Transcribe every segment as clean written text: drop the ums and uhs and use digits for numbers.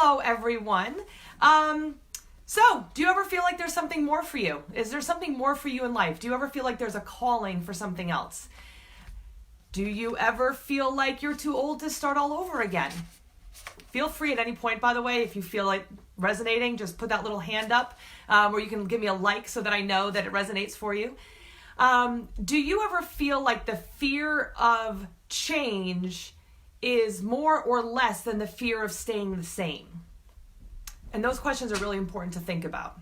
Hello, everyone. So, do you ever feel like there's something more for you? Is there something more for you in life? Do you ever feel like there's a calling for something else? Do you ever feel like you're too old to start all over again? Feel free at any point, by the way, if you feel like resonating, just put that little hand up, or you can give me a like so that I know that it resonates for you. Do you ever feel like the fear of change is more or less than the fear of staying the same? And those questions are really important to think about.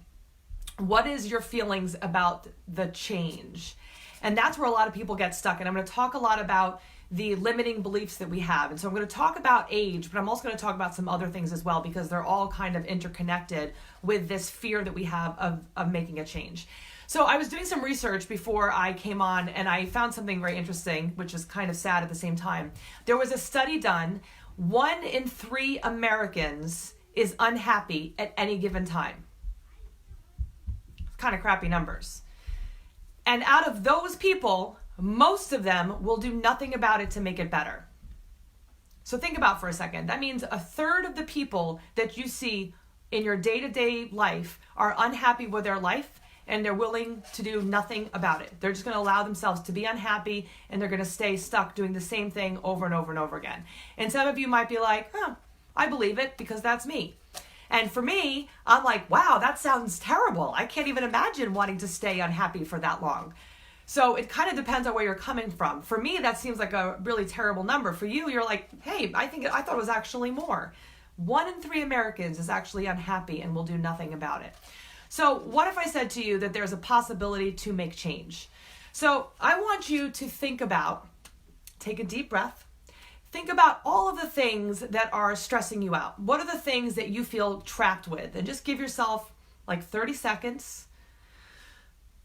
What is your feelings about the change? And that's where a lot of people get stuck. And I'm going to talk a lot about the limiting beliefs that we have. And so I'm going to talk about age, but I'm also going to talk about some other things as well, because they're all kind of interconnected with this fear that we have of making a change. So I was doing some research before I came on, and I found something very interesting, which is kind of sad at the same time. There was a study done. 1 in 3 Americans is unhappy at any given time. Kind of crappy numbers. And out of those people, most of them will do nothing about it to make it better. So think about for a second. That means 1/3 of the people that you see in your day-to-day life are unhappy with their life, and they're willing to do nothing about it. They're just going to allow themselves to be unhappy, and they're going to stay stuck doing the same thing over and over and over again. And some of you might be like, I believe it because that's me. And for me, I'm like, wow, that sounds terrible. I can't even imagine wanting to stay unhappy for that long. So it kind of depends on where you're coming from. For me, that seems like a really terrible number. For you, you're like, hey, I thought it was actually more. 1 in 3 Americans is actually unhappy and will do nothing about it. So what if I said to you that there's a possibility to make change? So I want you to think about, take a deep breath, think about all of the things that are stressing you out. What are the things that you feel trapped with? And just give yourself like 30 seconds.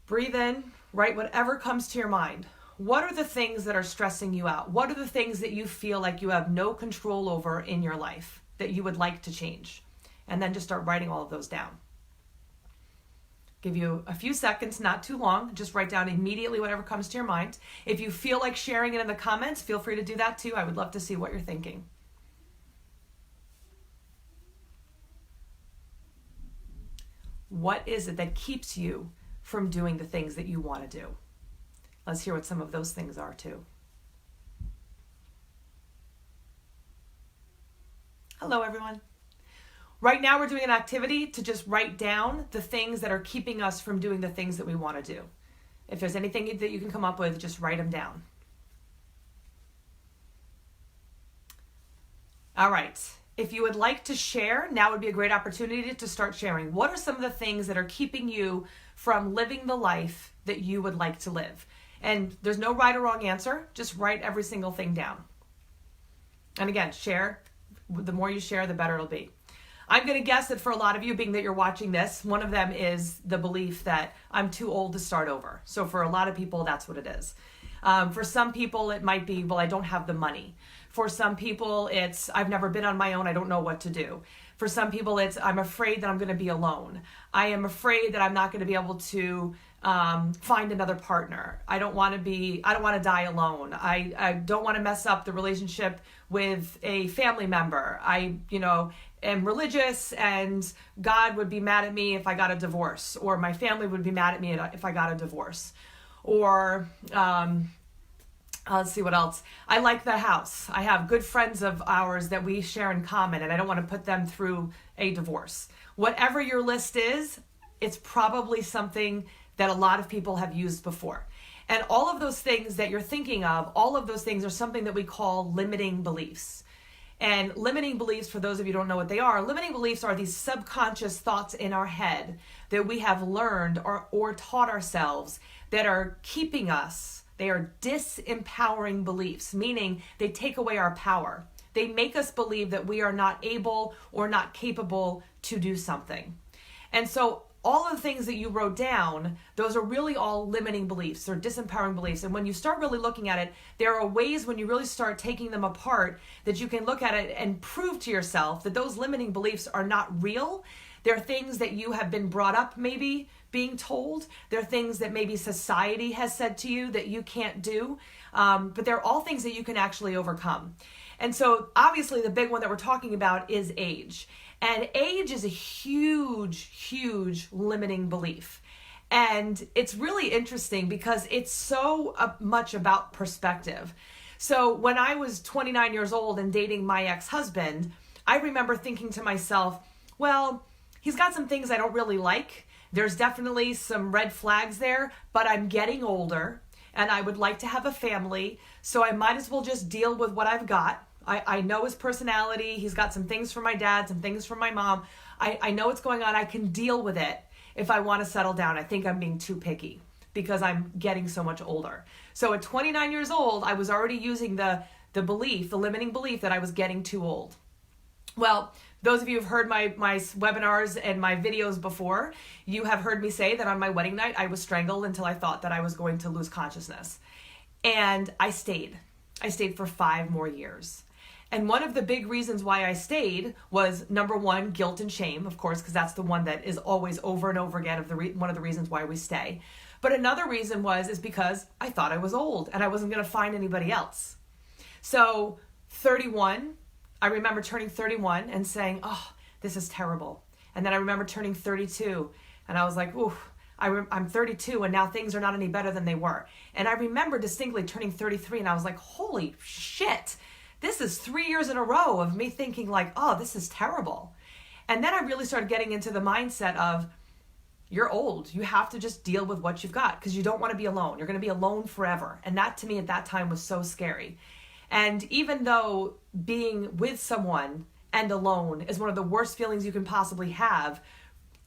Breathe in, write whatever comes to your mind. What are the things that are stressing you out? What are the things that you feel like you have no control over in your life that you would like to change? And then just start writing all of those down. Give you a few seconds, not too long. Just write down immediately whatever comes to your mind. If you feel like sharing it in the comments, feel free to do that too. I would love to see what you're thinking. What is it that keeps you from doing the things that you want to do? Let's hear what some of those things are too. Hello, everyone. Right now, we're doing an activity to just write down the things that are keeping us from doing the things that we want to do. If there's anything that you can come up with, just write them down. All right. If you would like to share, now would be a great opportunity to start sharing. What are some of the things that are keeping you from living the life that you would like to live? And there's no right or wrong answer. Just write every single thing down. And again, share. The more you share, the better it'll be. I'm going to guess that for a lot of you, being that you're watching this, one of them is the belief that I'm too old to start over. So for a lot of people, that's what it is. For some people, it might be, well, I don't have the money. For some people, it's, I've never been on my own. I don't know what to do. For some people, it's, I'm afraid that I'm going to be alone. I am afraid that I'm not going to be able to find another partner. I don't want to die alone. I don't want to mess up the relationship with a family member. I am religious, and God would be mad at me if I got a divorce, or my family would be mad at me if I got a divorce. Or let's see what else. I like the house. I have good friends of ours that we share in common, and I don't want to put them through a divorce. Whatever your list is, it's probably something that a lot of people have used before. And all of those things that you're thinking of, all of those things are something that we call limiting beliefs. And limiting beliefs, for those of you who don't know what they are, limiting beliefs are these subconscious thoughts in our head that we have learned or taught ourselves that are keeping us. They are disempowering beliefs, meaning they take away our power. They make us believe that we are not able or not capable to do something. And so all of the things that you wrote down, those are really all limiting beliefs or disempowering beliefs. And when you start really looking at it, there are ways when you really start taking them apart that you can look at it and prove to yourself that those limiting beliefs are not real. They're things that you have been brought up maybe being told. They're things that maybe society has said to you that you can't do. But they're all things that you can actually overcome. And so obviously the big one that we're talking about is age. And age is a huge, huge limiting belief. And it's really interesting because it's so much about perspective. So when I was 29 years old and dating my ex-husband, I remember thinking to myself, well, he's got some things I don't really like. There's definitely some red flags there, but I'm getting older and I would like to have a family, so I might as well just deal with what I've got. I know his personality. He's got some things from my dad, some things from my mom. I know what's going on. I can deal with it if I want to settle down. I think I'm being too picky because I'm getting so much older. So at 29 years old, I was already using the belief, the limiting belief that I was getting too old. Well, those of you who've heard my webinars and my videos before, you have heard me say that on my wedding night, I was strangled until I thought that I was going to lose consciousness. And I stayed. I stayed for 5 more years. And one of the big reasons why I stayed was, number one, guilt and shame, of course, because that's the one that is always over and over again one of the reasons why we stay. But another reason is because I thought I was old and I wasn't going to find anybody else. So 31, I remember turning 31 and saying, oh, this is terrible. And then I remember turning 32 and I was like, ooh, I'm 32 and now things are not any better than they were. And I remember distinctly turning 33 and I was like, holy shit, this is 3 years in a row of me thinking like, oh, this is terrible. And then I really started getting into the mindset of, you're old. You have to just deal with what you've got because you don't want to be alone. You're going to be alone forever. And that to me at that time was so scary. And even though being with someone and alone is one of the worst feelings you can possibly have,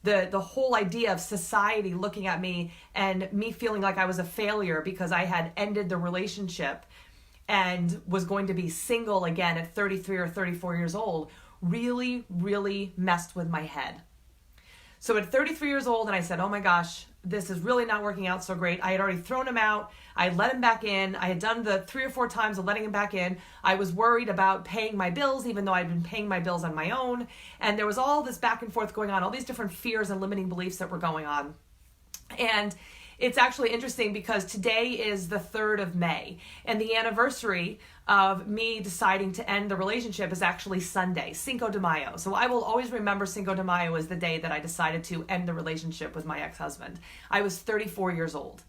the whole idea of society looking at me and me feeling like I was a failure because I had ended the relationship and was going to be single again at 33 or 34 years old really, really messed with my head. So at 33 years old, and I said, oh my gosh, this is really not working out so great. I had already thrown him out. I had let him back in. I had done the 3 or 4 times of letting him back in. I was worried about paying my bills, even though I'd been paying my bills on my own. And there was all this back and forth going on, all these different fears and limiting beliefs that were going on. And it's actually interesting because today is the 3rd of May, and the anniversary of me deciding to end the relationship is actually Sunday, Cinco de Mayo. So I will always remember Cinco de Mayo as the day that I decided to end the relationship with my ex-husband. I was 34 years old.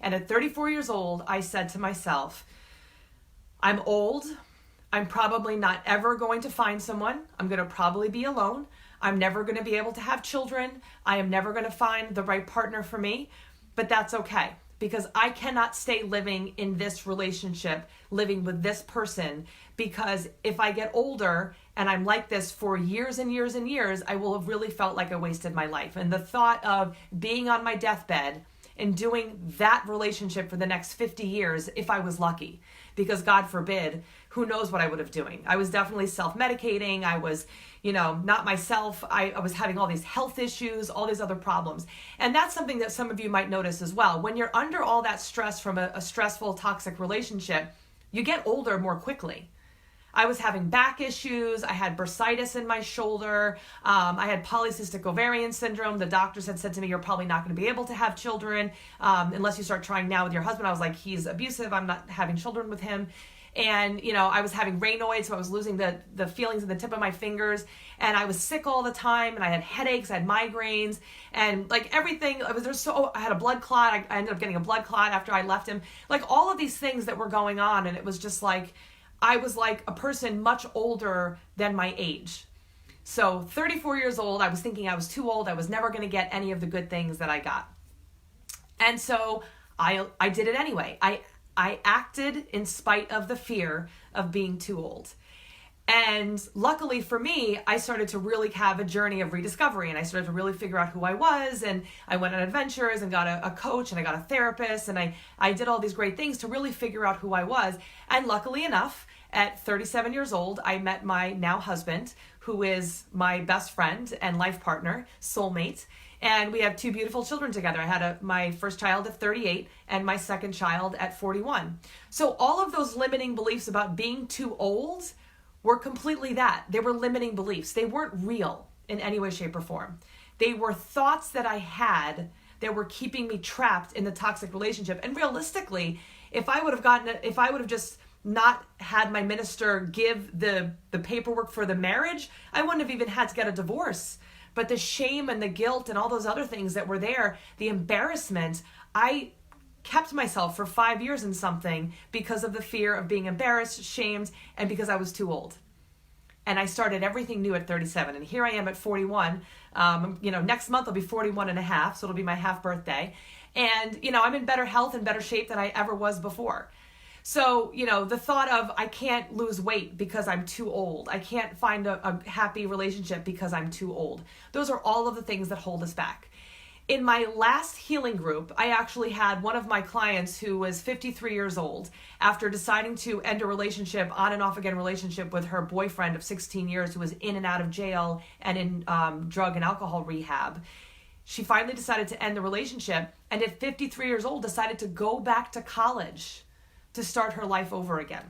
And at 34 years old, I said to myself, I'm old. I'm probably not ever going to find someone. I'm going to probably be alone. I'm never going to be able to have children. I am never going to find the right partner for me. But that's okay, because I cannot stay living in this relationship, living with this person, because if I get older and I'm like this for years and years and years, I will have really felt like I wasted my life. And the thought of being on my deathbed and doing that relationship for the next 50 years, if I was lucky, because God forbid, who knows what I would have doing. I was definitely self-medicating. I was, not myself. I was having all these health issues, all these other problems. And that's something that some of you might notice as well. When you're under all that stress from a stressful, toxic relationship, you get older more quickly. I was having back issues. I had bursitis in my shoulder. I had polycystic ovarian syndrome. The doctors had said to me, you're probably not going to be able to have children unless you start trying now with your husband. I was like, he's abusive. I'm not having children with him. And, I was having Raynaud's, so I was losing the feelings in the tip of my fingers. And I was sick all the time. And I had headaches, I had migraines, and like everything. I had a blood clot. I ended up getting a blood clot after I left him. Like all of these things that were going on. And it was just like, I was like a person much older than my age. So 34 years old, I was thinking I was too old. I was never going to get any of the good things that I got. And so I did it anyway. I acted in spite of the fear of being too old. And luckily for me, I started to really have a journey of rediscovery, and I started to really figure out who I was, and I went on adventures and got a coach, and I got a therapist, and I did all these great things to really figure out who I was. And luckily enough, at 37 years old, I met my now husband, who is my best friend and life partner, soulmate. And we have 2 beautiful children together. I had my first child at 38 and my second child at 41. So all of those limiting beliefs about being too old were completely that. They were limiting beliefs. They weren't real in any way, shape, or form. They were thoughts that I had that were keeping me trapped in the toxic relationship. And realistically, if I would have just not had my minister give the paperwork for the marriage, I wouldn't have even had to get a divorce. But the shame and the guilt and all those other things that were there, the embarrassment, I kept myself for 5 years in something because of the fear of being embarrassed, shamed, and because I was too old. And I started everything new at 37. And here I am at 41. Next month I'll be 41 and a half, so it'll be my half birthday. And, I'm in better health and better shape than I ever was before. So, the thought of I can't lose weight because I'm too old. I can't find a happy relationship because I'm too old. Those are all of the things that hold us back. In my last healing group, I actually had one of my clients who was 53 years old after deciding to end a relationship, on and off again relationship with her boyfriend of 16 years who was in and out of jail and in drug and alcohol rehab. She finally decided to end the relationship, and at 53 years old decided to go back to college to start her life over again.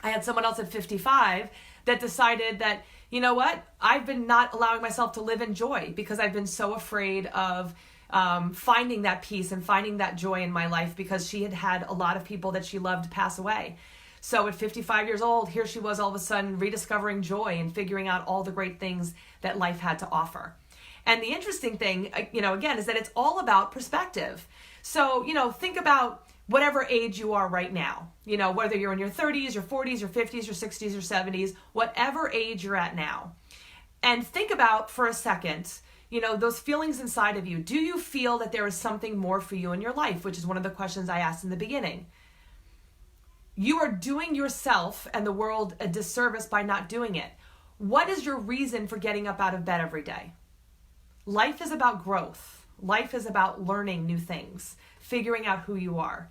I had someone else at 55 that decided that, you know what, I've been not allowing myself to live in joy because I've been so afraid of finding that peace and finding that joy in my life because she had had a lot of people that she loved pass away. So at 55 years old, here she was all of a sudden rediscovering joy and figuring out all the great things that life had to offer. And the interesting thing, again, is that it's all about perspective. So, think about whatever age you are right now, whether you're in your 30s, your 40s, your 50s, your 60s, your 70s, whatever age you're at now. And think about for a second, those feelings inside of you. Do you feel that there is something more for you in your life? Which is one of the questions I asked in the beginning. You are doing yourself and the world a disservice by not doing it. What is your reason for getting up out of bed every day? Life is about growth. Life is about learning new things, figuring out who you are.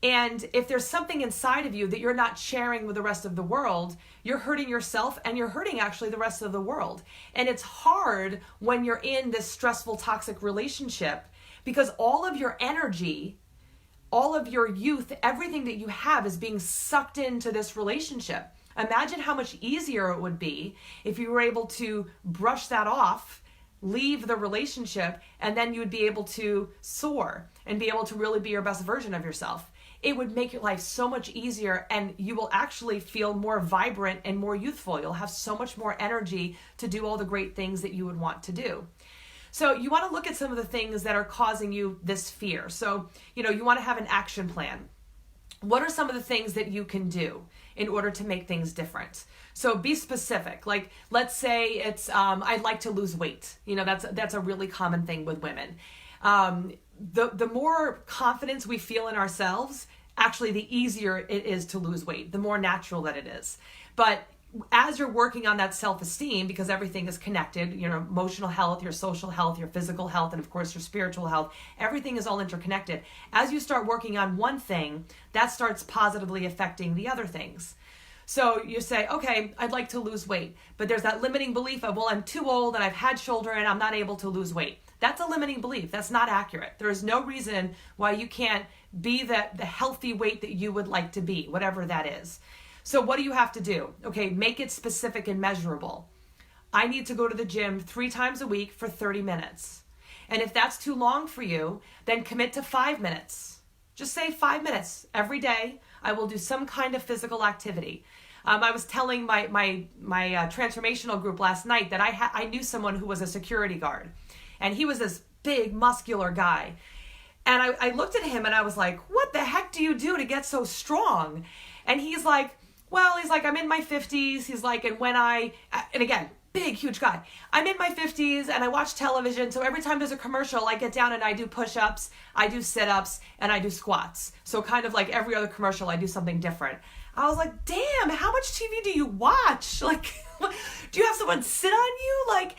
And if there's something inside of you that you're not sharing with the rest of the world, you're hurting yourself and you're hurting actually the rest of the world. And it's hard when you're in this stressful, toxic relationship because all of your energy, all of your youth, everything that you have is being sucked into this relationship. Imagine how much easier it would be if you were able to brush that off, leave the relationship, and then you would be able to soar and be able to really be your best version of yourself. It would make your life so much easier, and you will actually feel more vibrant and more youthful. You'll have so much more energy to do all the great things that you would want to do. So you want to look at some of the things that are causing you this fear. So, you want to have an action plan. What are some of the things that you can do in order to make things different? So be specific. Like, let's say it's, I'd like to lose weight. That's a really common thing with women. The more confidence we feel in ourselves, actually the easier it is to lose weight, the more natural that it is. But as you're working on that self-esteem, because everything is connected, your emotional health, your social health, your physical health, and of course your spiritual health, everything is all interconnected. As you start working on one thing, that starts positively affecting the other things. So you say, okay, I'd like to lose weight, but there's that limiting belief of, well, I'm too old and I've had children and I'm not able to lose weight. That's a limiting belief. That's not accurate. There is no reason why you can't be the healthy weight that you would like to be, whatever that is. So what do you have to do? Okay, make it specific and measurable. I need to go to the gym 3 times a week for 30 minutes. And if that's too long for you, then commit to 5 minutes. Just say 5 minutes every day. I will do some kind of physical activity. I was telling my transformational group last night that I knew someone who was a security guard. And he was this big, muscular guy. And I looked at him and I was like, what the heck do you do to get so strong? And he's like, I'm in my 50s. He's like, and again, big, huge guy. I'm in my 50s and I watch television. So every time there's a commercial, I get down and I do push-ups, I do sit-ups, and I do squats. So kind of like every other commercial, I do something different. I was like, damn, how much TV do you watch? Like, do you have someone sit on you? Like,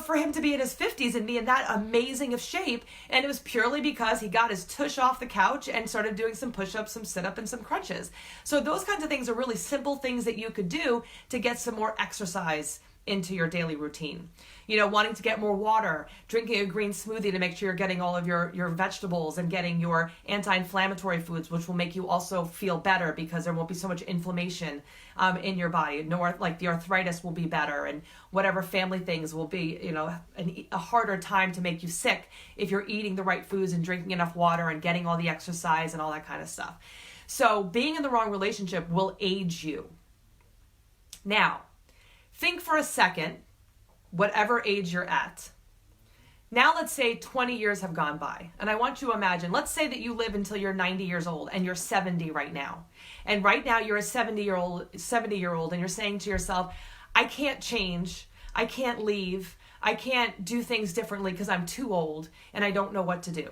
for him to be in his 50s and be in that amazing of shape, and it was purely because he got his tush off the couch and started doing some push-ups, some sit-up, and some crunches. So those kinds of things are really simple things that you could do to get some more exercise into your daily routine. Wanting to get more water, drinking a green smoothie to make sure you're getting all of your vegetables and getting your anti-inflammatory foods, which will make you also feel better because there won't be so much inflammation in your body. Like the arthritis will be better, and whatever family things will be, a harder time to make you sick if you're eating the right foods and drinking enough water and getting all the exercise and all that kind of stuff. So being in the wrong relationship will age you. Now, think for a second, whatever age you're at. Now let's say 20 years have gone by, and I want you to imagine, let's say that you live until you're 90 years old and you're 70 right now. And right now you're a 70-year-old and you're saying to yourself, I can't change, I can't leave, I can't do things differently because I'm too old and I don't know what to do.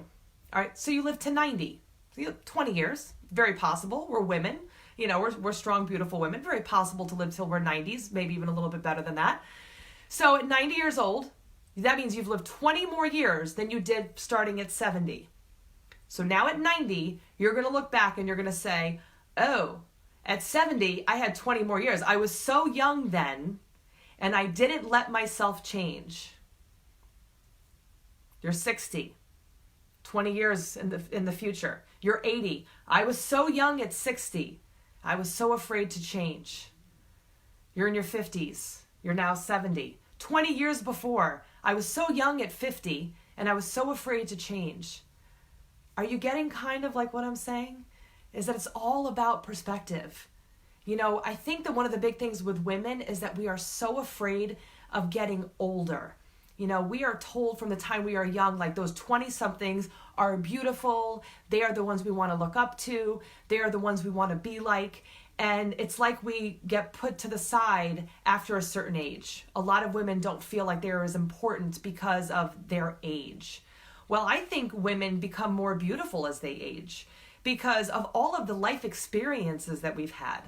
All right, so you live to 90. So you have 20 years, very possible. We're women, we're strong, beautiful women, very possible to live till we're 90s, maybe even a little bit better than that. So at 90 years old, that means you've lived 20 more years than you did starting at 70. So now at 90, you're going to look back and you're going to say, oh, at 70, I had 20 more years. I was so young then, and I didn't let myself change. You're 60, 20 years in the future. You're 80. I was so young at 60. I was so afraid to change. You're in your 50s. You're now 70. 20 years before, I was so young at 50 and I was so afraid to change. Are you getting kind of like what I'm saying? Is that it's all about perspective. I think that one of the big things with women is that we are so afraid of getting older. We are told from the time we are young, like those 20-somethings are beautiful. They are the ones we want to look up to. They are the ones we want to be like. And it's like we get put to the side after a certain age. A lot of women don't feel like they're as important because of their age. Well, I think women become more beautiful as they age because of all of the life experiences that we've had.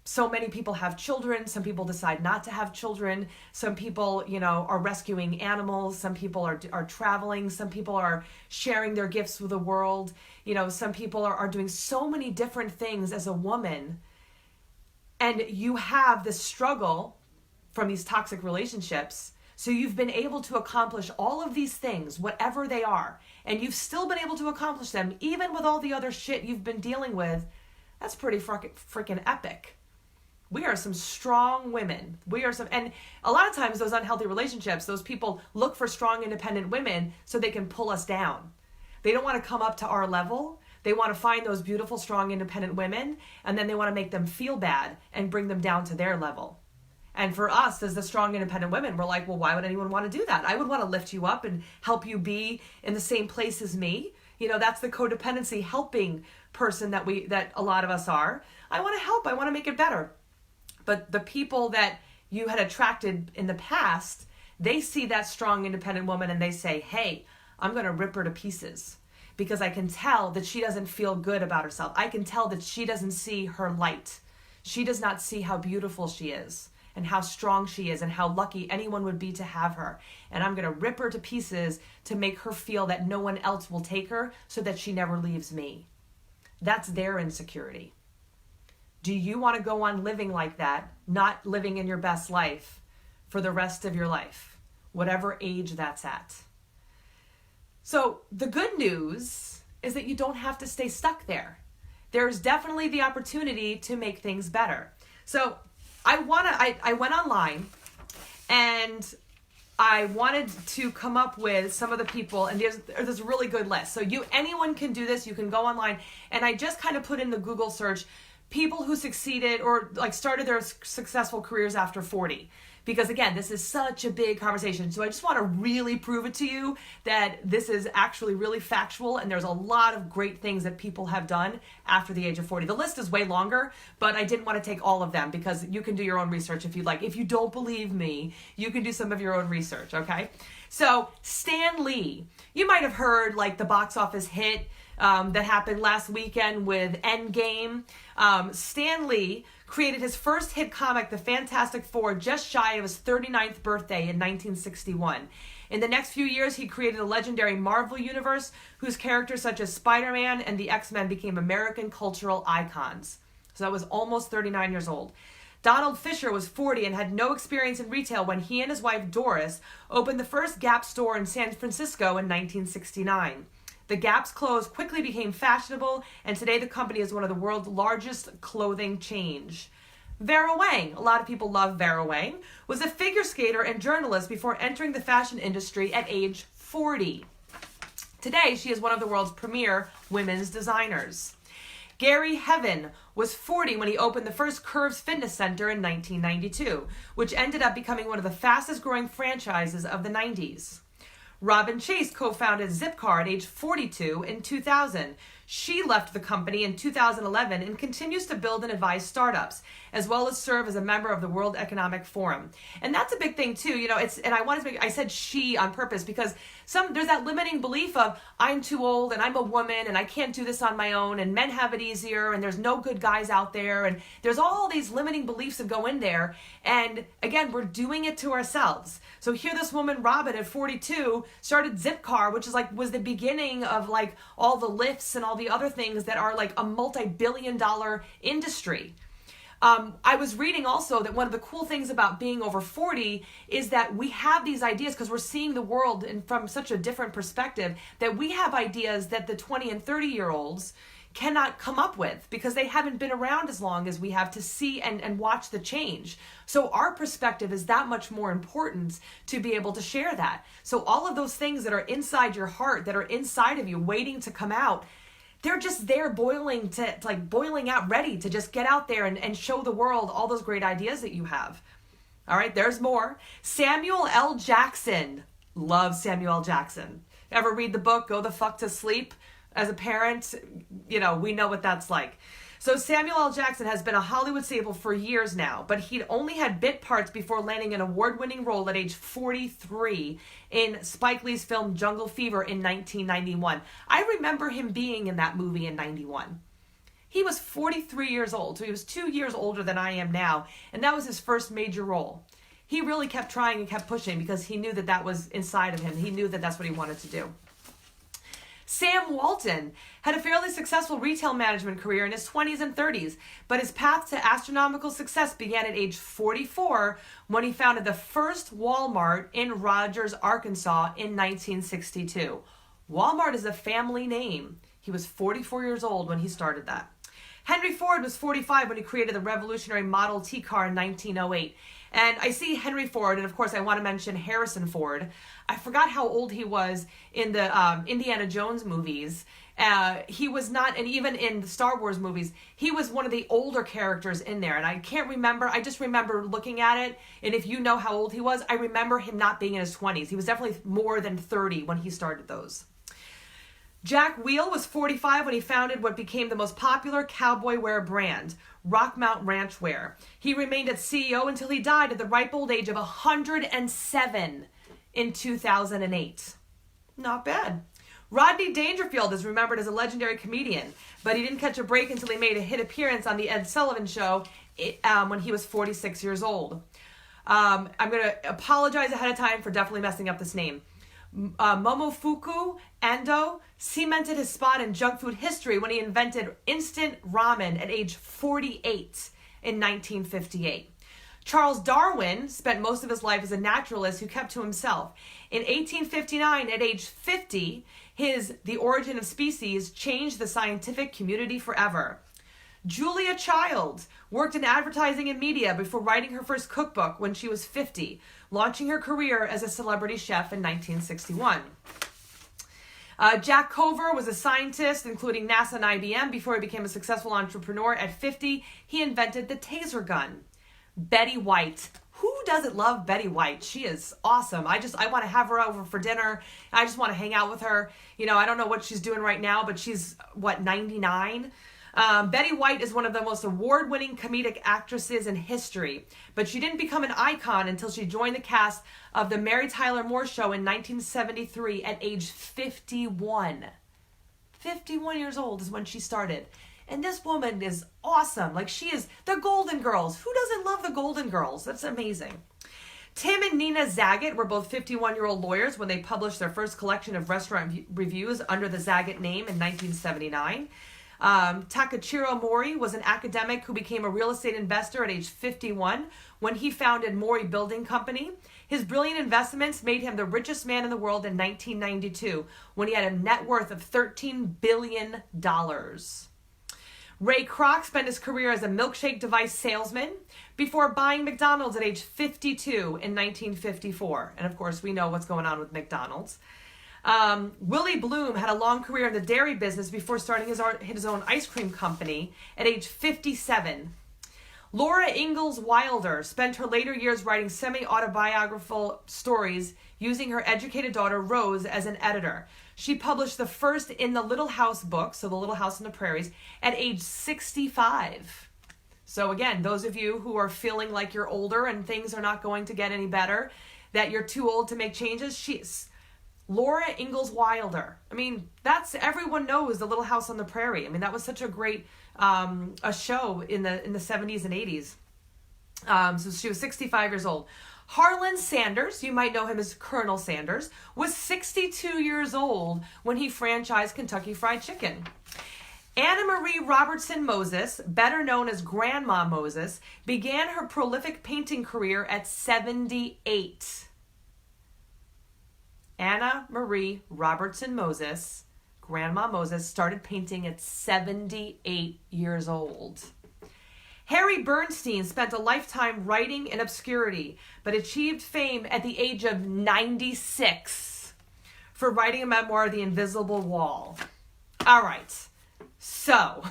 So many people have children. Some people decide not to have children. Some people, are rescuing animals. Some people are traveling. Some people are sharing their gifts with the world. Some people are doing so many different things as a woman. And you have this struggle from these toxic relationships. So you've been able to accomplish all of these things, whatever they are. And you've still been able to accomplish them, even with all the other shit you've been dealing with. That's pretty freaking epic. We are some strong women. And a lot of times those unhealthy relationships, those people look for strong, independent women so they can pull us down. They don't want to come up to our level. They want to find those beautiful, strong, independent women, and then they want to make them feel bad and bring them down to their level. And for us, as the strong, independent women, we're like, well, why would anyone want to do that? I would want to lift you up and help you be in the same place as me. That's the codependency helping person that a lot of us are. I want to help. I want to make it better. But the people that you had attracted in the past, they see that strong, independent woman and they say, hey, I'm going to rip her to pieces because I can tell that she doesn't feel good about herself. I can tell that she doesn't see her light. She does not see how beautiful she is and how strong she is and how lucky anyone would be to have her. And I'm going to rip her to pieces to make her feel that no one else will take her so that she never leaves me. That's their insecurity. Do you want to go on living like that, not living in your best life for the rest of your life, whatever age that's at? So the good news is that you don't have to stay stuck there. There's definitely the opportunity to make things better. So I went online and I wanted to come up with some of the people, and there's a really good list. So anyone can do this. You can go online, and I just kind of put in the Google search people who succeeded or started their successful careers after 40. Because again, this is such a big conversation. So I just want to really prove it to you that this is actually really factual and there's a lot of great things that people have done after the age of 40. The list is way longer, but I didn't want to take all of them because you can do your own research if you'd like. If you don't believe me, you can do some of your own research, okay? So Stan Lee, you might have heard the box office hit that happened last weekend with Endgame. Stan Lee created his first hit comic, The Fantastic Four, just shy of his 39th birthday in 1961. In the next few years, he created a legendary Marvel universe whose characters such as Spider-Man and the X-Men became American cultural icons. So that was almost 39 years old. Donald Fisher was 40 and had no experience in retail when he and his wife Doris opened the first Gap store in San Francisco in 1969. The Gap's clothes quickly became fashionable, and today the company is one of the world's largest clothing chains. Vera Wang, a lot of people love Vera Wang, was a figure skater and journalist before entering the fashion industry at age 40. Today, she is one of the world's premier women's designers. Gary Heaven was 40 when he opened the first Curves Fitness Center in 1992, which ended up becoming one of the fastest growing franchises of the 90s. Robin Chase co-founded Zipcar at age 42 in 2000. She left the company in 2011 and continues to build and advise startups, as well as serve as a member of the World Economic Forum. And that's a big thing too. And I said she on purpose because there's that limiting belief of I'm too old and I'm a woman and I can't do this on my own and men have it easier and there's no good guys out there and there's all these limiting beliefs that go in there. And again, we're doing it to ourselves. So here this woman, Robin, at 42, started Zipcar, which was the beginning of all the lifts and all the other things that are a multi-billion-dollar industry. I was reading also that one of the cool things about being over 40 is that we have these ideas because we're seeing the world from such a different perspective, that we have ideas that the 20 and 30-year-olds cannot come up with because they haven't been around as long as we have to see and watch the change. So our perspective is that much more important to be able to share that. So all of those things that are inside your heart, that are inside of you waiting to come out, they're just there boiling out, ready to just get out there and show the world all those great ideas that you have. All right, there's more. Samuel L. Jackson. Love Samuel L. Jackson. Ever read the book, Go the Fuck to Sleep? As a parent, we know what that's like. So Samuel L. Jackson has been a Hollywood staple for years now, but he'd only had bit parts before landing an award-winning role at age 43 in Spike Lee's film Jungle Fever in 1991. I remember him being in that movie in 91. He was 43 years old, so he was 2 years older than I am now, and that was his first major role. He really kept trying and kept pushing because he knew that was inside of him. He knew that that's what he wanted to do. Sam Walton had a fairly successful retail management career in his 20s and 30s, but his path to astronomical success began at age 44 when he founded the first Walmart in Rogers, Arkansas in 1962. Walmart is a family name. He was 44 years old when he started that. Henry Ford was 45 when he created the revolutionary Model T car in 1908. And I see Henry Ford, and of course I want to mention Harrison Ford. I forgot how old he was in the Indiana Jones movies. He was not, and even in the Star Wars movies, he was one of the older characters in there. And I can't remember, I just remember looking at it, and if you know how old he was, I remember him not being in his 20s. He was definitely more than 30 when he started those. Jack Wheel was 45 when he founded what became the most popular cowboy wear brand, Rockmount Ranch Wear. He remained as CEO until he died at the ripe old age of 107 in 2008. Not bad. Rodney Dangerfield is remembered as a legendary comedian, but he didn't catch a break until he made a hit appearance on the Ed Sullivan Show when he was 46 years old. I'm going to apologize ahead of time for definitely messing up this name. Momofuku Ando cemented his spot in junk food history when he invented instant ramen at age 48 in 1958. Charles Darwin spent most of his life as a naturalist who kept to himself. In 1859, at age 50, The Origin of Species changed the scientific community forever. Julia Child worked in advertising and media before writing her first cookbook when she was 50, launching her career as a celebrity chef in 1961. Jack Cover was a scientist, including NASA and IBM, before he became a successful entrepreneur. At 50, he invented the taser gun. Betty White. Who doesn't love Betty White? She is awesome. I want to have her over for dinner. I just want to hang out with her. I don't know what she's doing right now, but she's, 99? Betty White is one of the most award-winning comedic actresses in history, but she didn't become an icon until she joined the cast of The Mary Tyler Moore Show in 1973 at age 51. 51 years old is when she started. And this woman is awesome. She is the Golden Girls. Who doesn't love the Golden Girls? That's amazing. Tim and Nina Zagat were both 51-year-old lawyers when they published their first collection of restaurant reviews under the Zagat name in 1979. Takachiro Mori was an academic who became a real estate investor at age 51 when he founded Mori Building Company. His brilliant investments made him the richest man in the world in 1992 when he had a net worth of $13 billion. Ray Kroc spent his career as a milkshake device salesman before buying McDonald's at age 52 in 1954. And of course, we know what's going on with McDonald's. Willie Bloom had a long career in the dairy business before starting his own ice cream company at age 57. Laura Ingalls Wilder spent her later years writing semi-autobiographical stories using her educated daughter Rose as an editor. She published the first In the Little House book, so The Little House on the Prairies, at age 65. So again, those of you who are feeling like you're older and things are not going to get any better, that you're too old to make changes, she's Laura Ingalls Wilder. I mean, everyone knows The Little House on the Prairie. I mean, that was such a great a show in the 70s and 80s. So she was 65 years old. Harlan Sanders, you might know him as Colonel Sanders, was 62 years old when he franchised Kentucky Fried Chicken. Anna Marie Robertson Moses, better known as Grandma Moses, began her prolific painting career at 78. Anna Marie Robertson Moses, Grandma Moses, started painting at 78 years old. Harry Bernstein spent a lifetime writing in obscurity, but achieved fame at the age of 96 for writing a memoir, The Invisible Wall. All right, so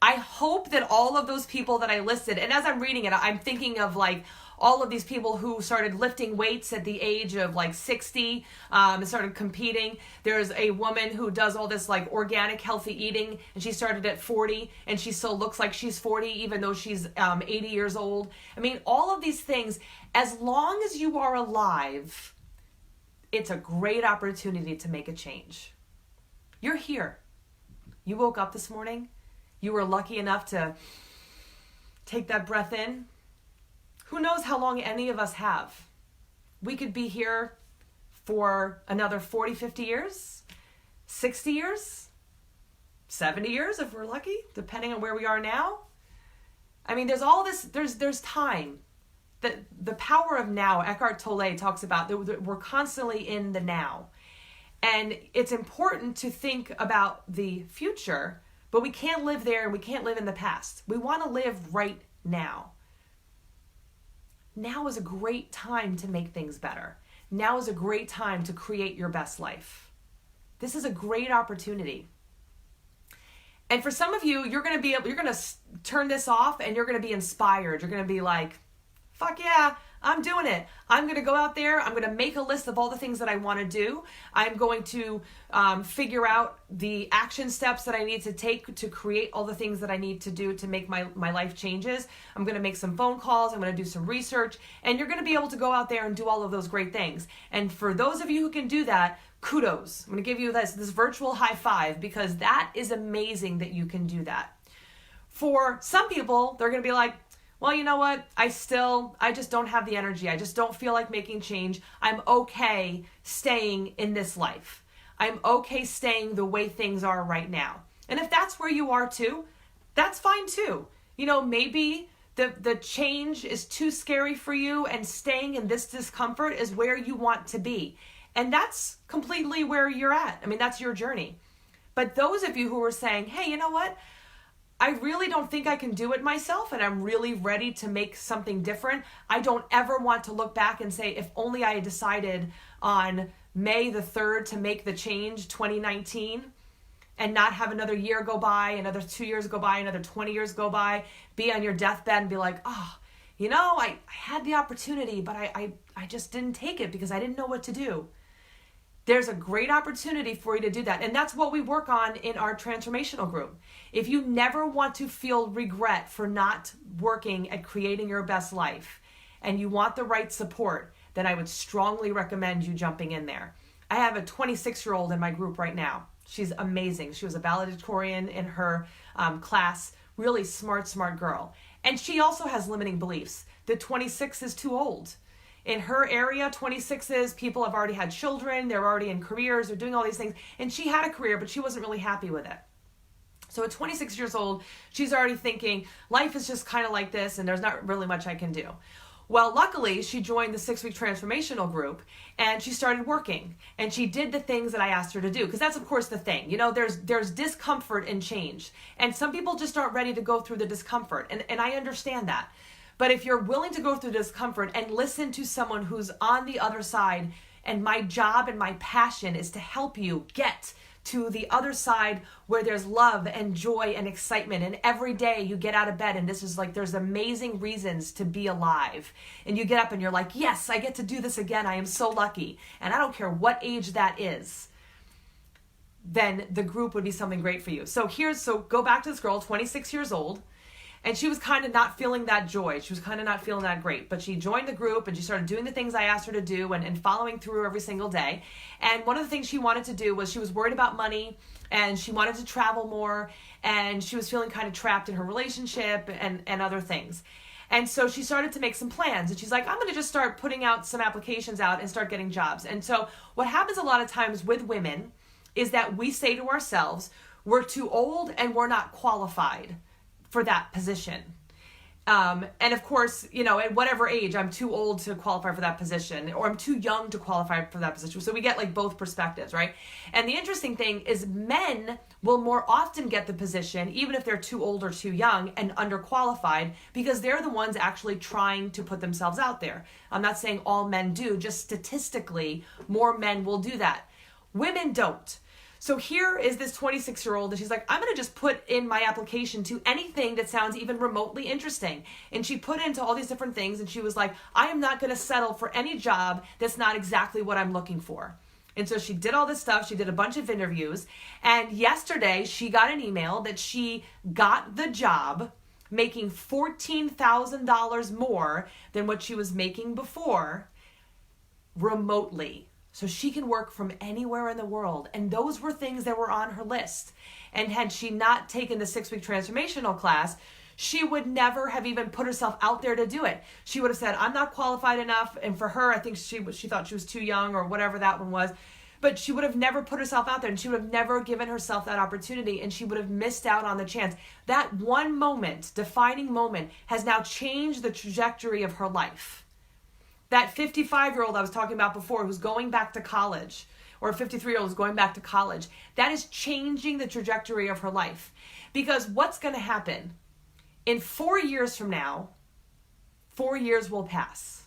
I hope that all of those people that I listed, and as I'm reading it, I'm thinking of like all of these people who started lifting weights at the age of like 60 and started competing. There's a woman who does all this like organic healthy eating, and she started at 40 and she still looks like she's 40 even though she's 80 years old. I mean, all of these things, as long as you are alive, it's a great opportunity to make a change. You're here. You woke up this morning. You were lucky enough to take that breath in. Who knows how long any of us have? We could be here for another 40, 50 years, 60 years, 70 years if we're lucky, depending on where we are now. I mean, there's all this, there's time. The power of now, Eckhart Tolle talks about that we're constantly in the now. And it's important to think about the future, but we can't live there and we can't live in the past. We want to live right now. Now is a great time to make things better. Now is a great time to create your best life. This is a great opportunity. And for some of you, you're going to turn this off and you're going to be inspired. You're going to be like, fuck yeah, I'm doing it. I'm going to go out there. I'm going to make a list of all the things that I want to do. I'm going to figure out the action steps that I need to take to create all the things that I need to do to make my life changes. I'm going to make some phone calls. I'm going to do some research. And you're going to be able to go out there and do all of those great things. And for those of you who can do that, kudos. I'm going to give you this virtual high five because that is amazing that you can do that. For some people, they're going to be like, well, you know what? I just don't have the energy. I just don't feel like making change. I'm okay staying in this life. I'm okay staying the way things are right now. And if that's where you are too, that's fine too. You know, maybe the change is too scary for you and staying in this discomfort is where you want to be. And that's completely where you're at. I mean, that's your journey. But those of you who are saying, hey, you know what? I really don't think I can do it myself and I'm really ready to make something different. I don't ever want to look back and say, if only I had decided on May the 3rd to make the change 2019 and not have another year go by, another 2 years go by, another 20 years go by, be on your deathbed and be like, oh, you know, I had the opportunity, but I just didn't take it because I didn't know what to do. There's a great opportunity for you to do that. And that's what we work on in our transformational group. If you never want to feel regret for not working at creating your best life and you want the right support, then I would strongly recommend you jumping in there. I have a 26-year-old in my group right now. She's amazing. She was a valedictorian in her class, really smart girl. And she also has limiting beliefs. The 26 is too old. In her area, 26 is people have already had children, they're already in careers, they're doing all these things. And she had a career, but she wasn't really happy with it. So at 26 years old, she's already thinking, life is just kind of like this and there's not really much I can do. Well, luckily, she joined the 6-week transformational group and she started working. And she did the things that I asked her to do. Because that's, of course, the thing. You know, there's discomfort in change. And some people just aren't ready to go through the discomfort. And I understand that. But if you're willing to go through discomfort and listen to someone who's on the other side And my job and my passion is to help you get to the other side where there's love and joy and excitement. And every day you get out of bed and this is like, there's amazing reasons to be alive. And you get up and you're like, yes, I get to do this again. I am so lucky. And I don't care what age that is. Then the group would be something great for you. So go back to this girl, 26 years old. And she was kind of not feeling that joy. She was kind of not feeling that great. But she joined the group and she started doing the things I asked her to do and following through every single day. And one of the things she wanted to do was she was worried about money and she wanted to travel more. And she was feeling kind of trapped in her relationship and other things. And so she started to make some plans. And she's like, I'm going to just start putting out some applications out and start getting jobs. And so what happens a lot of times with women is that we say to ourselves, we're too old and we're not qualified for that position. And of course, at whatever age, I'm too old to qualify for that position, or I'm too young to qualify for that position. So we get like both perspectives, right? And the interesting thing is men will more often get the position, even if they're too old or too young and underqualified, because they're the ones actually trying to put themselves out there. I'm not saying all men do, just statistically, more men will do that. Women don't. So here is this 26-year-old and she's like, I'm going to just put in my application to anything that sounds even remotely interesting. And she put into all these different things and she was like, I am not going to settle for any job that's not exactly what I'm looking for. And so she did all this stuff. She did a bunch of interviews. And yesterday she got an email that she got the job making $14,000 more than what she was making before remotely. So she can work from anywhere in the world. And those were things that were on her list. And had she not taken the 6-week transformational class, she would never have even put herself out there to do it. She would have said, I'm not qualified enough. And for her, I think she thought she was too young or whatever that one was. But she would have never put herself out there and she would have never given herself that opportunity and she would have missed out on the chance. That one moment, defining moment, has now changed the trajectory of her life. That 55-year-old I was talking about before who's going back to college, or a 53-year-old who's going back to college, that is changing the trajectory of her life. Because what's going to happen? In 4 years from now, 4 years will pass.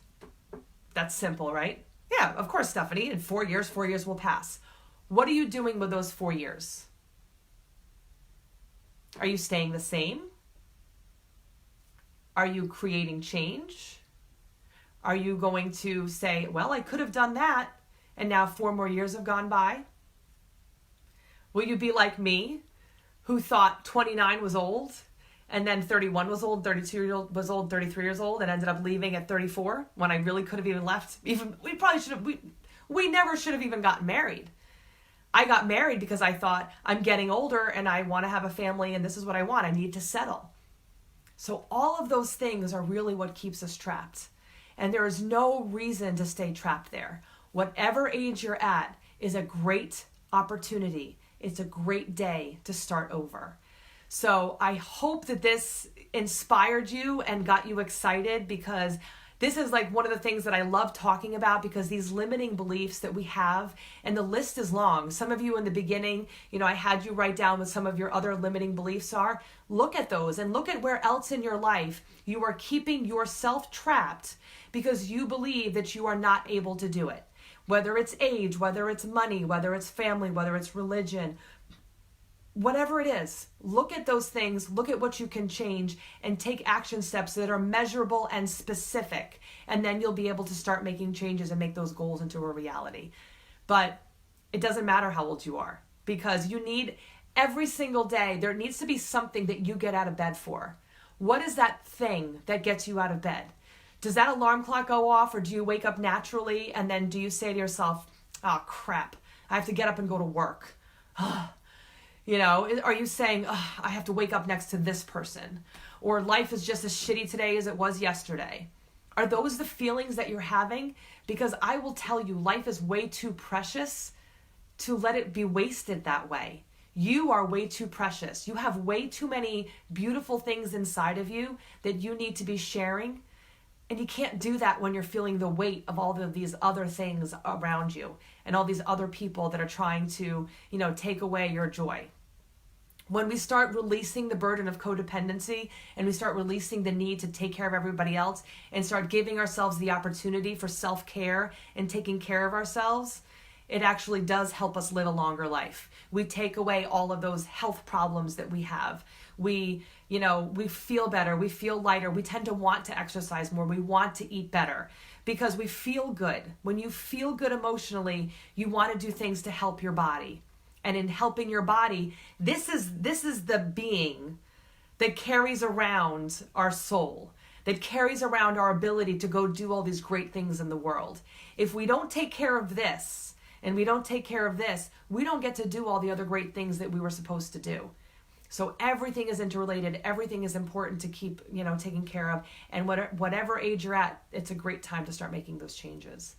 That's simple, right? Yeah, of course, Stephanie. In 4 years will pass. What are you doing with those 4 years? Are you staying the same? Are you creating change? Are you going to say, well, I could have done that, and now 4 more years have gone by? Will you be like me, who thought 29 was old, and then 31 was old, 32 was old, 33 years old, and ended up leaving at 34 when I really could have even left? We never should have even gotten married. I got married because I thought I'm getting older and I want to have a family and this is what I want. I need to settle. So all of those things are really what keeps us trapped. And there is no reason to stay trapped there. Whatever age you're at is a great opportunity. It's a great day to start over. So I hope that this inspired you and got you excited, because this is like one of the things that I love talking about, because these limiting beliefs that we have, and the list is long. Some of you in the beginning, I had you write down what some of your other limiting beliefs are. Look at those and look at where else in your life you are keeping yourself trapped because you believe that you are not able to do it. Whether it's age, whether it's money, whether it's family, whether it's religion, whatever it is, look at those things, look at what you can change, and take action steps that are measurable and specific. And then you'll be able to start making changes and make those goals into a reality. But it doesn't matter how old you are, because you need, every single day, there needs to be something that you get out of bed for. What is that thing that gets you out of bed? Does that alarm clock go off, or do you wake up naturally and then do you say to yourself, oh crap, I have to get up and go to work? Are you saying, oh, I have to wake up next to this person? Or life is just as shitty today as it was yesterday? Are those the feelings that you're having? Because I will tell you, life is way too precious to let it be wasted that way. You are way too precious. You have way too many beautiful things inside of you that you need to be sharing. And you can't do that when you're feeling the weight of all of these other things around you and all these other people that are trying to, take away your joy. When we start releasing the burden of codependency and we start releasing the need to take care of everybody else and start giving ourselves the opportunity for self-care and taking care of ourselves, it actually does help us live a longer life. We take away all of those health problems that we have. We feel better, we feel lighter, we tend to want to exercise more, we want to eat better because we feel good. When you feel good emotionally, you want to do things to help your body. And in helping your body, this is the being that carries around our soul, that carries around our ability to go do all these great things in the world. If we don't take care of this, and we don't take care of this, we don't get to do all the other great things that we were supposed to do. So everything is interrelated. Everything is important to keep, taking care of. And whatever age you're at, it's a great time to start making those changes.